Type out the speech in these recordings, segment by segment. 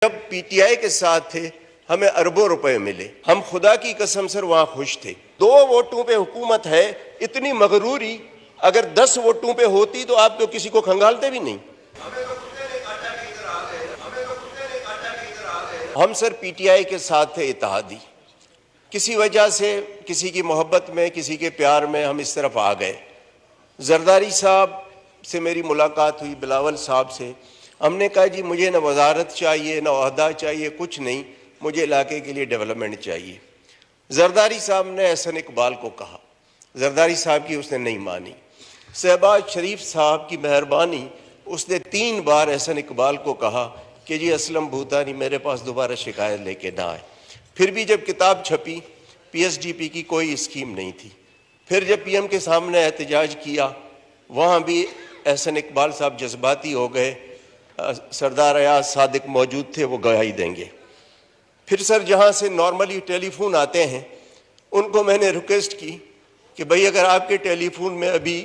जब पीटीआई के साथ थे हमें अरबों रुपए मिले, हम खुदा की कसम सर वहां खुश थे। 2 वोटों पे हुकूमत है, इतनी मगरूरी अगर 10 वोटों पे होती तो आप तो किसी को खंगालते भी नहीं। हम सर पीटीआई के साथ थे इत्तेहादी, किसी वजह से किसी की मोहब्बत में किसी के प्यार में हम इस तरफ आ गए। जरदारी साहब से मेरी मुलाकात हुई, बिलावल साहब से। हमने कहा जी मुझे न वजारत चाहिए न ओहदा चाहिए, कुछ नहीं, मुझे इलाके के लिए डेवलपमेंट चाहिए। जरदारी साहब ने एहसन इकबाल को कहा, जरदारी साहब की उसने नहीं मानी। शहबाज शरीफ साहब की मेहरबानी, उसने 3 बार एहसन इकबाल को कहा कि जी असलम भूतानी मेरे पास दोबारा शिकायत लेके ना आए। फिर भी जब किताब छपी पीएसडीपी की कोई स्कीम नहीं थी। फिर जब पीएम के सामने एहतजाज किया, वहाँ भी एहसन इकबाल साहब जज्बाती हो गए। सरदार अयाज सादिक मौजूद थे, वो गवाही देंगे। फिर सर जहाँ से नॉर्मली टेलीफोन आते हैं, उनको मैंने रिक्वेस्ट की कि भाई अगर आपके टेलीफोन में अभी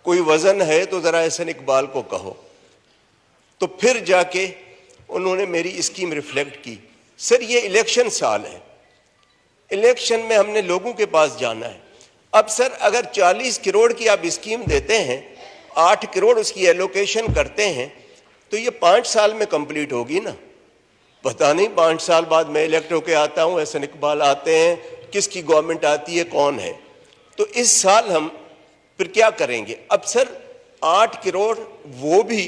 कोई वज़न है तो ज़रा एहसन इकबाल को कहो। तो फिर जाके उन्होंने मेरी स्कीम रिफ्लेक्ट की। सर ये इलेक्शन साल है, इलेक्शन में हमने लोगों के पास जाना है। अब सर अगर 40 करोड़ की आप स्कीम देते हैं, 8 करोड़ उसकी एलोकेशन करते हैं, तो ये 5 साल में कंप्लीट होगी ना। पता नहीं 5 साल बाद मैं इलेक्ट होके आता हूँ, एहसन इकबाल आते हैं, किसकी गवर्नमेंट आती है, कौन है। तो इस साल हम फिर क्या करेंगे। अब सर 8 करोड़ वो भी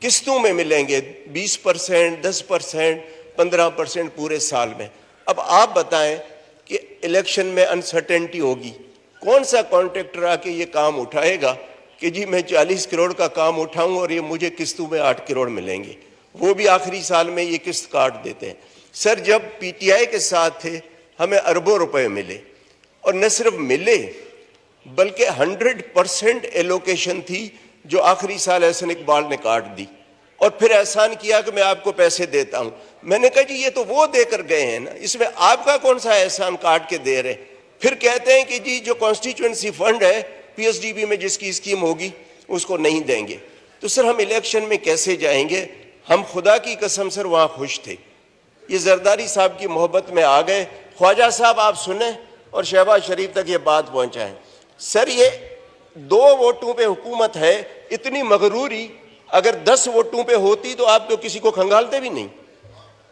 किस्तों में मिलेंगे, 20%, 10%, 15% पूरे साल में। अब आप बताएं कि इलेक्शन में अनसर्टेनिटी होगी, कौन सा कॉन्ट्रैक्टर आके ये काम उठाएगा कि जी मैं 40 करोड़ का काम उठाऊं और ये मुझे किस्तों में 8 करोड़ मिलेंगे, वो भी आखिरी साल में ये किस्त काट देते हैं। सर जब पीटीआई के साथ थे हमें अरबों रुपए मिले, और न सिर्फ मिले बल्कि 100% एलोकेशन थी जो आखिरी साल एहसन इकबाल ने काट दी। और फिर एहसान किया कि मैं आपको पैसे देता हूं। मैंने कहा जी ये तो वो देकर गए हैं ना, इसमें आपका कौन सा एहसान काट के दे रहे। फिर कहते हैं कि जी जो कॉन्स्टिट्यूएंसी फंड है पीएसडीबी में जिसकी स्कीम होगी उसको नहीं देंगे। तो सर हम इलेक्शन में कैसे जाएंगे। हम खुदा की कसम सर वहां खुश थे, ये जरदारी साहब की मोहब्बत में आ गए। ख्वाजा साहब आप सुने और शहबाज शरीफ तक ये बात पहुंचाएं। सर ये 2 वोटों पे हुकूमत है, इतनी मगरूरी अगर 10 वोटों पे होती तो आप तो किसी को खंगालते भी नहीं।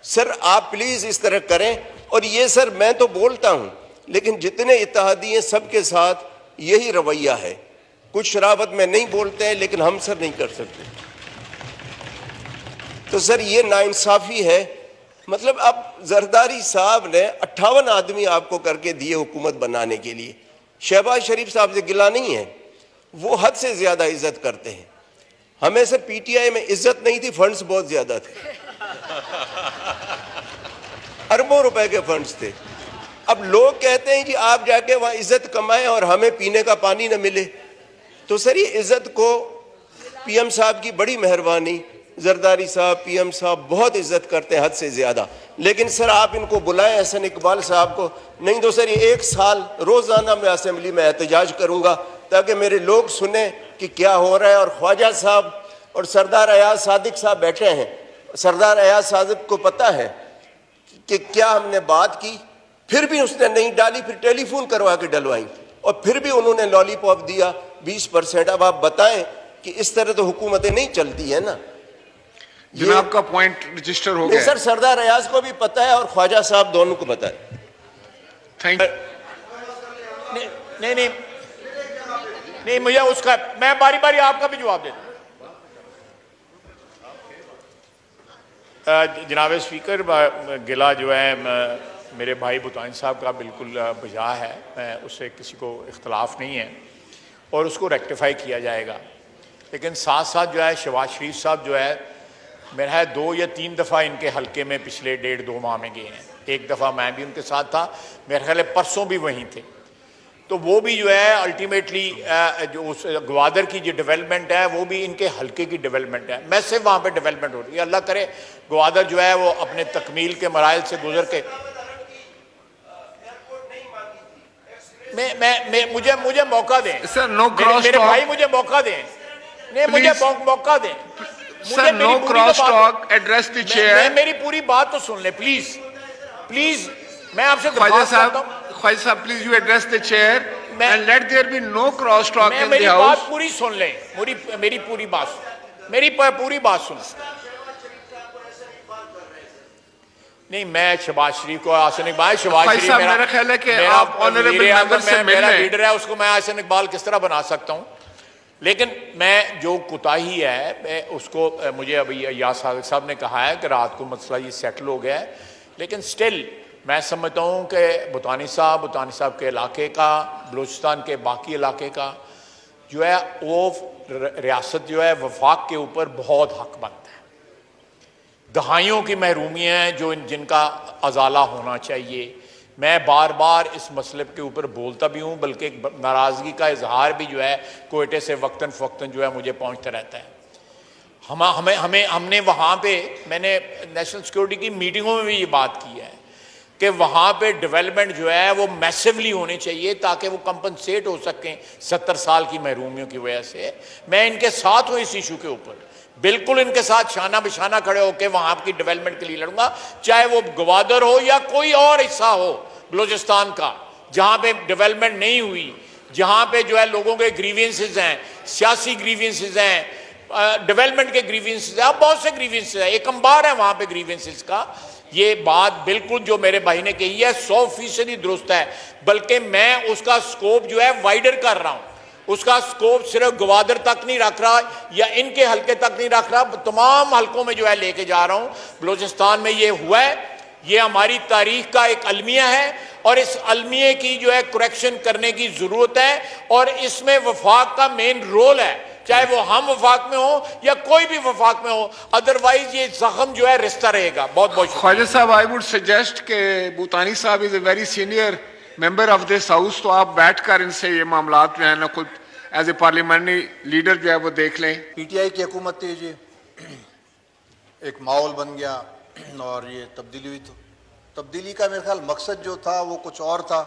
सर आप प्लीज इस तरह करें। और ये सर मैं तो बोलता हूं, लेकिन जितने इत्तेहादी हैं सबके साथ यही रवैया है। कुछ शराबत में नहीं बोलते हैं, लेकिन हम सर नहीं कर सकते। तो सर ये नाइंसाफी है। मतलब अब जरदारी साहब ने 58 आदमी आपको करके दिए हुकूमत बनाने के लिए। शहबाज शरीफ साहब से गिला नहीं है, वो हद से ज्यादा इज्जत करते हैं। हमें सर पीटीआई में इज्जत नहीं थी, फंड्स बहुत ज्यादा थे, अरबों रुपए के फंड्स थे। अब लोग कहते हैं कि आप जाके वहां इज्जत कमाएं और हमें पीने का पानी न मिले। तो सर ये इज्जत को पीएम साहब की बड़ी मेहरबानी, जरदारी साहब पीएम साहब बहुत इज्जत करते हैं हद से ज्यादा। लेकिन सर आप इनको बुलाएं एहसन इकबाल साहब को, नहीं तो सर ये 1 साल रोजाना मैं असेंबली में एहतजाज करूंगा ताकि मेरे लोग सुने कि क्या हो रहा है। और ख्वाजा साहब और सरदार अयाज सादिक साहब बैठे हैं। सरदार अयाज सादिक को पता है कि क्या हमने बात की, फिर भी उसने नहीं डाली। फिर टेलीफोन करवा के डलवाई और फिर भी उन्होंने लॉलीपॉप दिया 20%। अब आप बताएं कि इस तरह तो हुकूमतें नहीं चलती है ना। जनाब का पॉइंट रजिस्टर हो गया। सर सरदार अयाज को भी पता है और ख्वाजा साहब दोनों को पता है। थैंक नहीं नहीं मुझे उसका, मैं बारी बारी आपका भी जवाब देता हूं। जनाब स्पीकर, गिला जो है मेरे भाई भूतानी साहब का बिल्कुल बजा है, मैं उससे किसी को इख्तलाफ नहीं है और उसको रेक्टिफाई किया जाएगा। लेकिन साथ साथ जो है शहबाज शरीफ साहब जो है मेरा है 2 या 3 दफ़ा इनके हल्के में पिछले 1.5-2 माह में गए हैं। एक दफ़ा मैं भी उनके साथ था, मेरे ख्याल है परसों भी वहीं थे। तो वो भी जो है अल्टीमेटली जो उस ग्वादर की जो डेवलपमेंट है वो भी इनके हल्के की डेवलपमेंट है। मैसिव वहाँ पे डेवलपमेंट हो रही है। अल्लाह करे ग्वादर जो है वो अपने तकमील के मराइल से गुजर के मुझे मौका दें सर, नो क्रॉस मेरे भाई, मुझे मौका दें। नहीं मुझे मौका दें। Sir, no cross talk. Address the chair. मेरी पूरी बात तो सुन ले प्लीज प्लीज। मैं आपसे Khwaja Sahab, please you address the chair and let there be no cross talk in the मेरी house. बात पूरी सुन ले, मेरी पूरी बात सुन। नहीं, मैं शहबाज शरीफ को, आसन इकबाल, शहबाज शरीफ मेरा ख्याल है कि आप ऑनरेबल मेंबर से मिल मेरा लें। लीडर है, उसको मैं आसन इकबाल किस तरह बना सकता हूं। लेकिन मैं जो कोताही है मैं उसको, मुझे अभी याद साहब ने कहा है कि रात को मसला ये सेटल हो गया है, लेकिन स्टिल मैं समझता हूँ कि बुतानी साहब के इलाके का, बलूचिस्तान के बाकी इलाके का जो है वो रियासत जो है वफाक के ऊपर बहुत हकमंद है। दहाइयों की महरूमियाँ हैं जो जिनका अजाला होना चाहिए। मैं बार बार इस मसले के ऊपर बोलता भी हूँ, बल्कि एक नाराज़गी का इजहार भी जो है कोयटे से वक्तन फ़वक्तन जो है मुझे पहुँचता रहता है। हमने वहाँ पे, मैंने नेशनल सिक्योरिटी की मीटिंगों में भी ये बात की है कि वहाँ पे डेवलपमेंट जो है वो मैसिवली होनी चाहिए ताकि वो कंपनसेट हो सकें 70 साल की महरूमियों की वजह से। मैं इनके साथ हूँ इस इशू के ऊपर, बिल्कुल इनके साथ शाना बिशाना खड़े होकर वहाँ की डेवलपमेंट के लिए लड़ूंगा, चाहे वो गवादर हो या कोई और हिस्सा हो बलूचिस्तान का जहाँ पे डेवलपमेंट नहीं हुई, जहाँ पे जो है लोगों के ग्रीवेंसेस हैं, सियासी ग्रीवेंसेस हैं, डेवलपमेंट के ग्रीवेंसेस हैं, बहुत से ग्रीवेंसेस हैं, एक अंबार है वहाँ पे ग्रीवेंसेस का। ये बात बिल्कुल जो मेरे भाई ने कही है 100% दुरुस्त है, बल्कि मैं उसका स्कोप जो है वाइडर कर रहा हूँ। उसका स्कोप सिर्फ गवादर तक नहीं रख रहा या इनके हलके तक नहीं रख रहा, तमाम हलकों में जो है लेके जा रहा हूँ। बलूचिस्तान में ये हुआ है, ये हमारी तारीख का एक अलमिया है और इस अलमिये की जो है करेक्शन करने की ज़रूरत है और इसमें वफाक का मेन रोल है, चाहे वो हम वफाक में हो या कोई भी वफाक में हो, अदरवाइज ये जख्म जो है रिश्ता रहेगा। बहुत बहुत Khwaja Sahab, I would suggest के बुतानी साहब is a very senior member of this house, तो आप बैठकर इनसे ये मामलात जो है ना खुद एज ए पार्लियामेंट्री लीडर जो है वो देख लें। पीटीआई की हुकूमत थी जी, एक माहौल बन गया और ये तब्दीली हुई। तो तब्दीली का मेरे ख्याल मकसद जो था वो कुछ और था,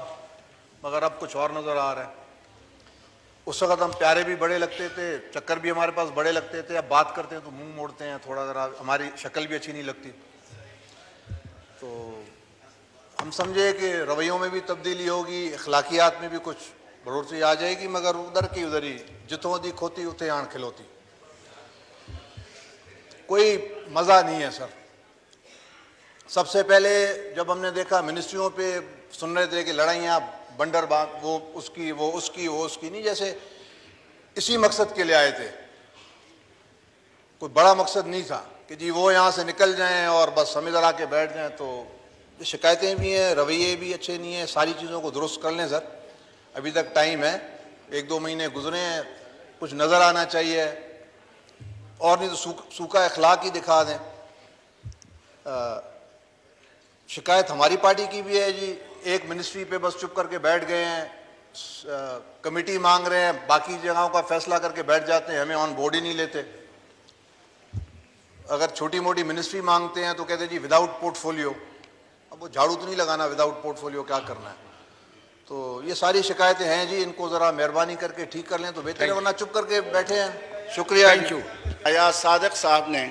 मगर अब कुछ और नज़र आ रहा है। उस वक़्त हम प्यारे भी बड़े लगते थे, चक्कर भी हमारे पास बड़े लगते थे, अब बात करते हैं तो मुंह मोड़ते हैं, थोड़ा ज़रा हमारी शक्ल भी अच्छी नहीं लगती। तो हम समझे कि रवैयों में भी तब्दीली होगी, अखलाकियात में भी कुछ बढ़ोतरी आ जाएगी, मगर उधर की उधर ही, जितों दी खोती उते आण खिलोती, कोई मज़ा नहीं है सर। सबसे पहले जब हमने देखा मिनिस्ट्रियों पे सुन रहे थे कि लड़ाइयाँ बंडर बाग, वो उसकी नहीं, जैसे इसी मकसद के लिए आए थे, कोई बड़ा मकसद नहीं था कि जी वो यहाँ से निकल जाएं और बस हम इधर आके बैठ जाएं। तो ये शिकायतें भी हैं, रवैये भी अच्छे नहीं हैं, सारी चीज़ों को दुरुस्त कर लें सर, अभी तक टाइम है, 1-2 महीने गुजरे हैं, कुछ नज़र आना चाहिए, और नहीं तो सूखा अखलाक ही दिखा दें। शिकायत हमारी पार्टी की भी है जी, एक मिनिस्ट्री पे बस चुप करके बैठ गए हैं, कमेटी मांग रहे हैं, बाकी जगहों का फैसला करके बैठ जाते हैं, हमें ऑन बोर्ड ही नहीं लेते। अगर छोटी मोटी मिनिस्ट्री मांगते हैं तो कहते हैं जी विदाउट पोर्टफोलियो। अब वो झाड़ू तो नहीं लगाना, विदाउट पोर्टफोलियो क्या करना है। तो ये सारी शिकायतें हैं जी, इनको ज़रा मेहरबानी करके ठीक कर लें तो बेहतर है, वरना चुप करके बैठे हैं। शुक्रिया। Thank you. अयाज सादिक साहब ने